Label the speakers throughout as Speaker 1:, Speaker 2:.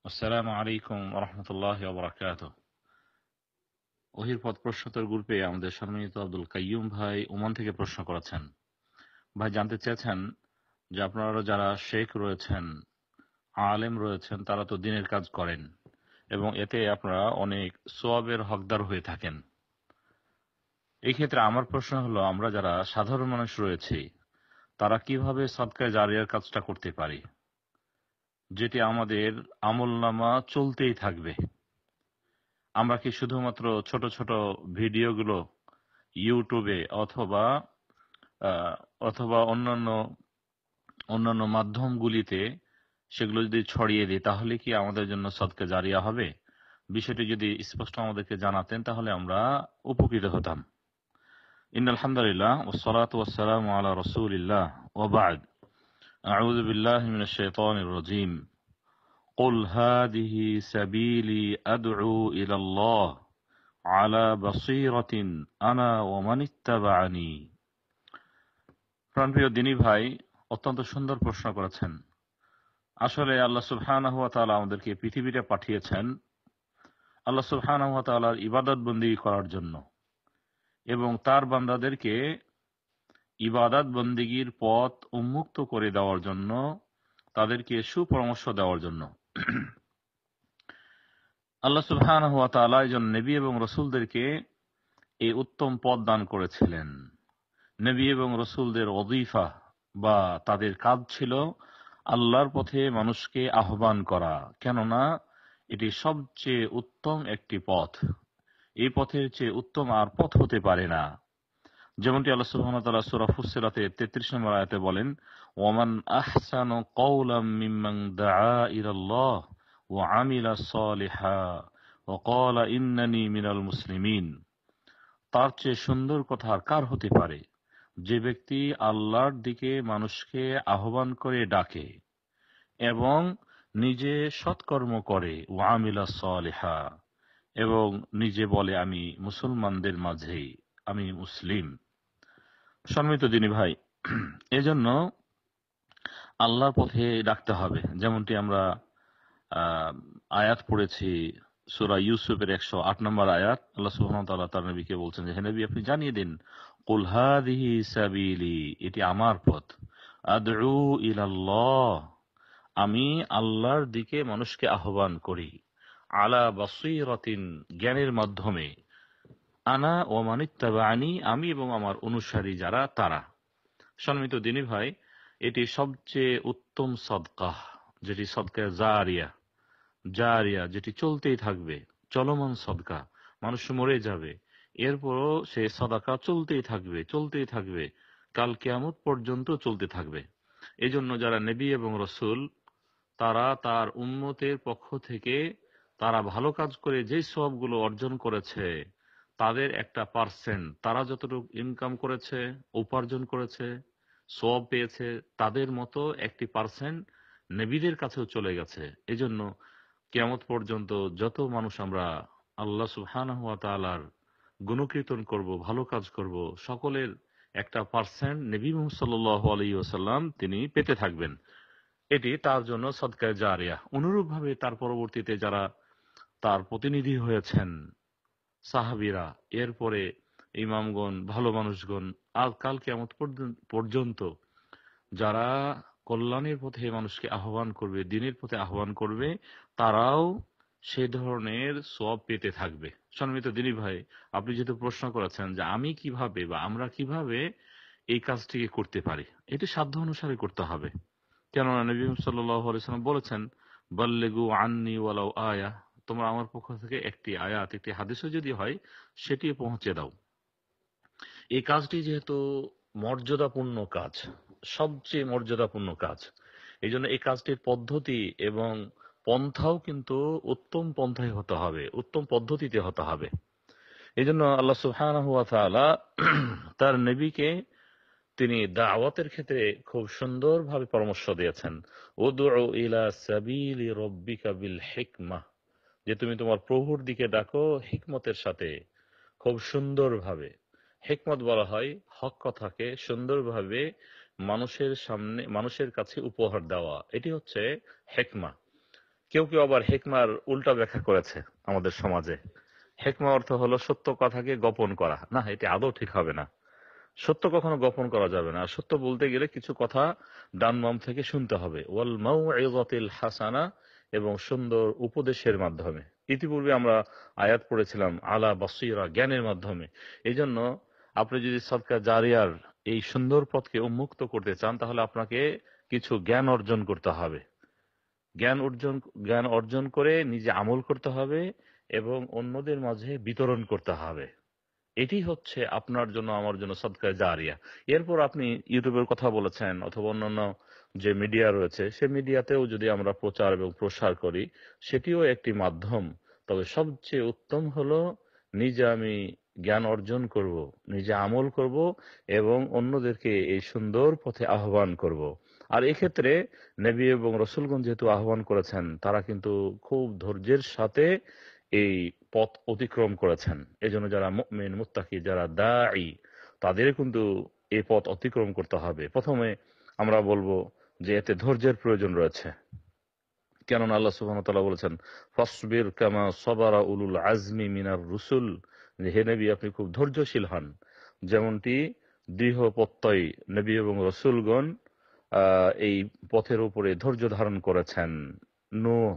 Speaker 1: আসসালামু আলাইকুম রহমতুল্লাহ বারাকাতুহ। ওহির পথ প্রশ্নোত্তর গ্রুপে আমাদের সম্মানিত আব্দুল কাইয়ুম ভাই ওমান থেকে প্রশ্ন করেছেন। ভাই জানতে চেয়েছেন যে আপনারা যারা শেখ রয়েছেন, আলেম রয়েছেন, তারা তো দিনের কাজ করেন এবং এতে আপনারা অনেক সোয়াবের হকদার হয়ে থাকেন। এই ক্ষেত্রে আমার প্রশ্ন হলো, আমরা যারা সাধারণ মানুষ রয়েছি তারা কিভাবে সদকায়ে জারিয়ার কাজটা করতে পারি, যেটি আমাদের আমলনামা চলতেই থাকবে? আমরা কি শুধুমাত্র ছোট ছোট ভিডিওগুলো ইউটিউবে অথবা আহ, অথবা অন্যান্য অন্যান্য মাধ্যমগুলিতে সেগুলো যদি ছড়িয়ে দিই তাহলে কি আমাদের জন্য সদকা জারিয়া হবে? বিষয়টি যদি স্পষ্ট আমাদেরকে জানাতেন তাহলে আমরা উপকৃত হতাম। ইন্নাল হামদুলিল্লাহ ওয়াসসালাতু ওয়াসসালামু আলা রাসূলিল্লাহ ওয়া বা'দ। আউযু বিল্লাহি মিনাশ শাইতানির রাজীম। কুল হাযিহি সাবিলি আদ'উ ইলাল্লাহ আলা বাসীরাতিন আনা ওয়া মানিত্তাবা'আনি। প্রাণপ্রিয় দিনী ভাই, অত্যন্ত সুন্দর প্রশ্ন করেছেন। আসলে আল্লাহ সুবহানাহু ওয়া তাআলা আমাদেরকে পৃথিবীতে পাঠিয়েছেন আল্লাহ সুবহানাহু ওয়া তাআলার ইবাদত বন্দেগী করার জন্য এবং তার বান্দাদেরকে ইবাদত বন্দেগীর পথ উন্মুক্ত করে দেওয়ার জন্য, তাদেরকে সুপরামর্শ দেওয়ার জন্য। আল্লাহ সুবহানাহু ওয়া তাআলা একজন নবী এবং রাসূলদেরকে এই উত্তম পথ দান করেছিলেন। নবী এবং রাসূলদের ওযীফা বা তাদের কাজ ছিল আল্লাহর পথে মানুষকে আহ্বান করা, কেননা এটি সবচেয়ে উত্তম একটি পথ। এই পথের চেয়ে উত্তম আর পথ হতে পারে না। যেমনটি আল্লাহ সুবহানাহু ওয়া তাআলা সূরা ফুসসিলাতে 33 নম্বর আয়াতে বলেন, ওয়ামান আহসানু কওলাম মিম্মান দাআ ইলাল্লাহ ওয়া আমিলা সলিহা ওয়া ক্বালা ইন্নানি মিনাল মুসলিমিন। তার চেয়ে সুন্দর কথা আর কার হতে পারে, যে ব্যক্তি আল্লাহর দিকে মানুষকে আহ্বান করে ডাকে এবং নিজে সৎকর্ম করে, ওয়া আমিলা সলিহা, এবং নিজে বলে আমি মুসলমানদের মাঝে, আমি মুসলিম। সম্মানিত দিনী ভাই, এজন্য আল্লাহর পথে ডাকতে হবে। যেমনটি আমরা আহ, আয়াত পড়েছি সূরা ইউসুফের 108 নম্বর আয়াত। আল্লাহ সুবহানাহু ওয়া তাআলা তার নবীকে বলছেন যে, হে নবী, আপনি জানিয়ে দিন, কুল হাযিহি সাবিলি, এটি আমার পথ, আদউ ইলাল্লাহ, আমি আল্লাহর দিকে মানুষকে আহ্বান করি, আলা বাসীরাতিন, জ্ঞানের মাধ্যমে, আনা ওয়া মানিত্তাবা'আনি, আমি এবং আমার অনুসারী যারা তারা। সম্মানিত দিনী ভাই, এটি সবচেয়ে উত্তম সদকাহ, যেটি সদকায়ে জারিয়া, জারিয়া যেটি চলতেই থাকবে, চলমান সদকা। মানুষ মরে যাবে, এরপরও সে সদাকা চলতেই থাকবে, চলতেই থাকবে, কাল কিয়ামত পর্যন্ত চলতে থাকবে। এজন্য যারা নবী এবং রাসূল, তারা তার উম্মতের পক্ষ থেকে তারা ভালো কাজ করে যে সওয়াবগুলো অর্জন করেছে, তাদের একটা পার্সেন্ট, তারা যতটুকু ইনকাম করেছে, উপার্জন করেছে, সওয়াব পেয়েছে, তাদের মতো একটি পার্সেন্ট নবীদের কাছেও চলে গেছে। এজন্য কিয়ামত পর্যন্ত যত মানুষ আমরা আল্লাহ সুবহানাহু ওয়া তাআলার গুণকীর্তন করব, ভালো কাজ করব, সকলের একটা পার্সেন্ট নবী মুহাম্মদ সাল্লাল্লাহু আলাইহি ওয়াসাল্লাম তিনি পেতে থাকবেন। এটি তার জন্য সদকায়ে জারিয়া। অনুরূপভাবে তার পরবর্তীতে যারা তার প্রতিনিধি হয়েছেন, সাহাবীরা, এরপরে ইমামগণ, ভালো মানুষগণ, আজ কাল কিয়ামত পর্যন্ত যারা কল্যাণের পথে মানুষকে আহ্বান করবে, দ্বীনের পথে আহ্বান করবে, তারাও সে ধরনের সওয়াব পেতে থাকবে। সম্মানিত দ্বীনী ভাই, আপনি যেহেতু প্রশ্ন করেছেন যে আমি কিভাবে বা আমরা কিভাবে এই কাজটিকে করতে পারি, এটি সাধ্য অনুসারে করতে হবে। কেননা নবী সাল্লাল্লাহু আলাইহি ওয়াসাল্লাম বলেছেন, বাল্লিগু আন্নি ওয়ালাউ আয়া, তোমরা আমার পক্ষ থেকে একটি আয়াত, একটি হাদিসও যদি হয়, সেটি পৌঁছে দাও। এই কাজটি যেহেতু মর্যাদাপূর্ণ কাজ, সবচেয়ে মর্যাদাপূর্ণ কাজ, এই জন্য এই কাজটির পদ্ধতি এবং পন্থাও কিন্তু উত্তম পন্থায় হতে হবে, উত্তম পদ্ধতিতে হতে হবে। এই জন্য আল্লাহ সুবহানাহু ওয়া তাআলা তার নবীকে তিনি দাওয়াতের ক্ষেত্রে খুব সুন্দরভাবে পরামর্শ দিয়েছেন। উদউ ইলা সাবিলি রাব্বিকা বিল হিকমাহ, যে তুমি তোমার প্রভুর দিকে ডাকো হিকমতের সাথে, খুব সুন্দরভাবে। হিকমত বলা হয় হক কথাকে সুন্দরভাবে মানুষের সামনে, মানুষের কাছে উপহার দেওয়া, এটি হচ্ছে হিকমা। কেউ কেউ আবার হেকমার উল্টা ব্যাখ্যা করেছে আমাদের সমাজে। হেকমা অর্থ হলো সত্য কথাকে গোপন করা। না, এটি আদৌ ঠিক হবে না। সত্য কখনো গোপন করা যাবে না। সত্য বলতে গেলে কিছু কথা ডান বাম থেকে শুনতে হবে। ওয়াল মাউইযাতিল হাসানা, এবং সুন্দর উপদেশের মাধ্যমে। ইতিপূর্বে আমরা আয়াত পড়েছিলাম আলা বাসীরা, জ্ঞানের মাধ্যমে। এই জন্য আপনি যদি সদকা জারিয়ার এই সুন্দর পথকে উন্মুক্ত করতে চান, তাহলে আপনাকে কিছু জ্ঞান অর্জন করতে হবে। জ্ঞান অর্জন করে নিজে আমল করতে হবে এবং অন্যদের মাঝে বিতরণ করতে হবে। এটি হচ্ছে আপনার জন্য আমার জন্য সদকা জারিয়া। এরপর আপনি ইউটিউবের কথা বলেছেন, অথবা অন্যান্য যে মিডিয়া রয়েছে সে মিডিয়াতেও যদি আমরা প্রচার এবং প্রসার করি, সেটিও একটি মাধ্যম। তবে সবচেয়ে উত্তম হলো নিজে আমি জ্ঞান অর্জন করব, নিজে আমল করব এবং অন্যদেরকে এই সুন্দর পথে আহ্বান করব। আর এক্ষেত্রে নবী এবং রসুলগণ যেহেতু আহ্বান করেছেন, তারা কিন্তু খুব ধৈর্যের সাথে এই পথ অতিক্রম করেছেন। এজন্য যারা মুমিন মুত্তাকি, যারা দাঈ, তাদের কিন্তু এই পথ অতিক্রম করতে হবে। প্রথমে আমরা বলবো যে এতে ধৈর্যের প্রয়োজন রয়েছে। কেননা আল্লাহ সুবহানাহু ওয়া তাআলা বলেছেন, ফাসবির কামা সাবারা উলুল আজমি মিনার রুসুল, যে হে নবী আপনি খুব ধৈর্যশীল হন, যেমনটি দৃঢ় প্রত্যয়ী নবী এবং রসুলগণ এই পথের উপরে ধৈর্য ধারণ করেছেন। নূহ,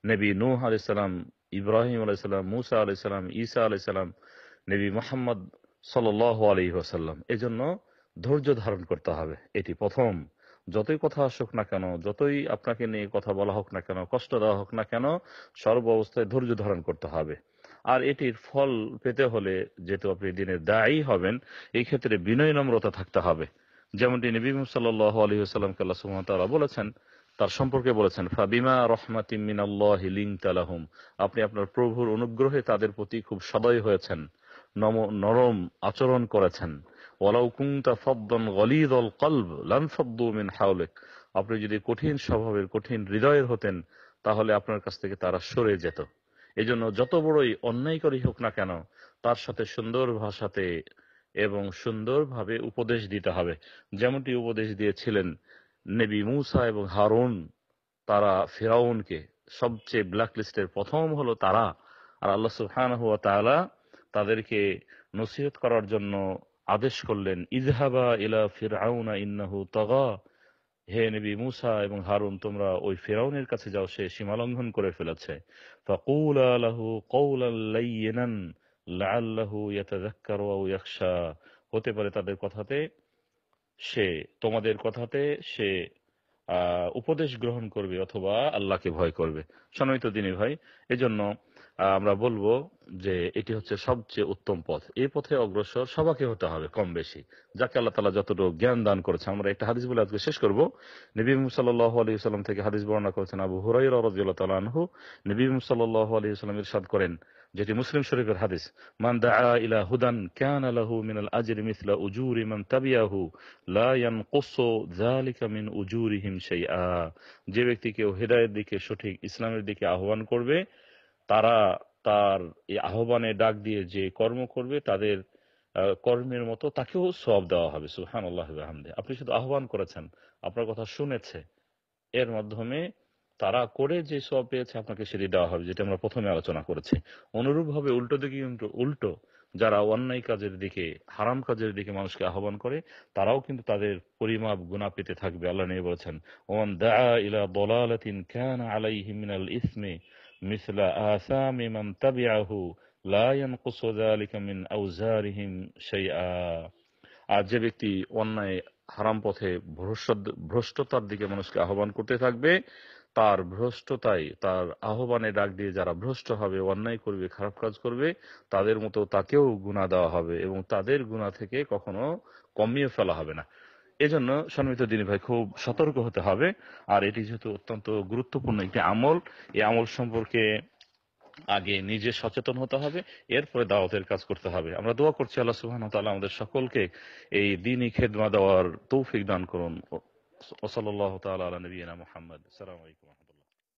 Speaker 1: নবী নূহ আলাইহিস সালাম, ইব্রাহিম আলাইহিস সালাম, মূসা আলাইহিস সালাম, ঈসা আলাইহিস সালাম, নবী মুহাম্মদ সাল্লাল্লাহু আলাইহি ওয়াসাল্লাম। এজন্য ধৈর্য ধারণ করতে হবে, এটি প্রথম। যতই কথা আসুক না কেন, যতই আপনাকে নিয়ে কথা বলা হোক না কেন, কষ্ট দেওয়া হোক না কেন, সর্ব অবস্থায় ধৈর্য ধারণ করতে হবে। আর এটির ফল পেতে হলে, যেহেতু আপনি দিনের দায়ী হবেন, এই ক্ষেত্রে বিনয় নম্রতা থাকতে হবে। যেমনটি নবী মুহাম্মদ সাল্লাল্লাহু আলাইহি ওয়াসাল্লামকে আল্লাহ সুবহানাহু ওয়া তাআলা বলেছেন, তার সম্পর্কে বলেছেন, ফাবিমা রাহমাতিম মিনাল্লাহি লিনতা লাহুম, আপনি আপনার প্রভুর অনুগ্রহে তাদের প্রতি খুব সদয় হয়েছেন, নরম আচরণ করেছেন। ওয়ালাউ কুনতা ফাদ্দান গলিযাল কলব লানফাদ্দু মিন হাওলিক, আপনি যদি কঠিন স্বভাবের, কঠিন হৃদয়ের হতেন, তাহলে আপনার কাছ থেকে তারা সরে যেত। এজন্য যত বড়ই অন্যায়কারী হোক না কেন, তার সাথে সুন্দর ভাষাতে এবং সুন্দরভাবে উপদেশ দিতে হবে। যেমনটি উপদেশ দিয়েছিলেন নবী মূসা এবং হারুন। তারা ফিরাউনকে, সবচেয়ে ব্ল্যাক লিস্টের প্রথম হলো তারা। আর আল্লাহ সুবহানাহু ওয়া তাআলা তাদেরকে নসিহত করার জন্য আদেশ করলেন, ইযহাবা ইলা ফিরআউনা ইন্নাহু তাগা, হে নবী মূসা এবং হারুন, তোমরা ওই ফিরাউনের কাছে যাও, সে সীমালঙ্ঘন করে ফেলেছে। ফাকুলা লাহু কওলান লাইয়িনান লাআল্লাহু ইয়াতাযাক্কারু আও ইয়াখশা, হতে পারে তাদের কথাতে সে, তোমাদের কথাতে সে উপদেশ গ্রহণ করবে অথবা আল্লাহকে ভয় করবে। সম্মানিত দিনী ভাই, এজন্য আমরা বলবো যে এটি হচ্ছে সবচেয়ে উত্তম পথ। এই পথে অগ্রসর সবাইকে হতে হবে, কম বেশি, যাকে আল্লাহ তাআলা যতটুকু জ্ঞান দান করেছে। আমরা একটা হাদিস বলে আজকে শেষ করব। নবী মুহাম্মদ সাল্লাল্লাহু আলাইহি ওয়াসাল্লাম থেকে হাদিস বর্ণনা করেছেন আবু হুরায়রা রাদিয়াল্লাহু তাআলা আনহু। নবী মুহাম্মদ সাল্লাল্লাহু আলাইহি ওয়াসাল্লাম ইরশাদ করেন, যেটি মুসলিম শরীফের হাদিস, মান দাআ ইলা হুদান কানা লাহু মিনাল আজরি মিসলা উজুরি মান তাবিআহু লা ইয়ানকুসু যালিকা মিন উজুরিহিম শাইআ, যে ব্যক্তি কেউ হেদায়েতের দিকে, সঠিক ইসলামের দিকে আহ্বান করবে, তারা তার এই আহ্বানে ডাক দিয়ে যে কর্ম করবে, তাদের কর্মের মতো তাকেও সওয়াব দেওয়া হবে। সুবহানাল্লাহি ওয়া বিহামদিহি। আপনি শুধু আহ্বান করেছেন, আপনার কথা শুনেছে, এর মাধ্যমে তারা করে যে সওয়াব পেয়েছে, আপনাকে সেটি দেওয়া হবে, যেটা আমরা প্রথমে আলোচনা করেছি। অনুরূপভাবে উল্টো দিকে কিন্তু যারা অন্যায় কাজের দিকে, হারাম কাজের দিকে মানুষকে আহ্বান করে, তারাও কিন্তু তাদের পরিমাপ গুনাহ পেতে থাকবে। আল্লাহ নবী বলেছেন, ওমান দাআ ইলা দালালাতিন কানা আলাইহি মিনাল ইসমি মিসলা আসামি মান তাবিআহু লা ইয়ানকুসু যালিকা মিন আওজারিহিম শাইআ। আর যে ব্যক্তি অন্যায় হারাম পথে ভ্রষ্টতার দিকে মানুষকে আহ্বান করতে থাকবে, তার ভ্রষ্টতায়, তার আহ্বানে ডাক দিয়ে যারা ভ্রষ্ট হবে, অন্যায় করবে, খারাপ কাজ করবে, তাদের মতো তাকেও গুনাহ দেওয়া হবে এবং তাদের গুনাহ থেকে কখনো কমিয়ে ফেলা হবে না। এজন্য সম্মানিত দিনী ভাই, খুব সতর্ক হতে হবে। আর এটি যেহেতু অত্যন্ত গুরুত্বপূর্ণ একটি আমল, এই আমল সম্পর্কে আগে নিজে সচেতন হতে হবে, এরপরে দাওয়াতের কাজ করতে হবে। আমরা দোয়া করছি আল্লাহ সুবহানাহু ওয়া তাআলা আমাদের সকলকে এই দ্বীনি খেদমা দেওয়ার তৌফিক দান করুন। ওয়া সাল্লাল্লাহু তাআলা আলা নবিয়িনা মুহাম্মদ। আসসালামু আলাইকুম।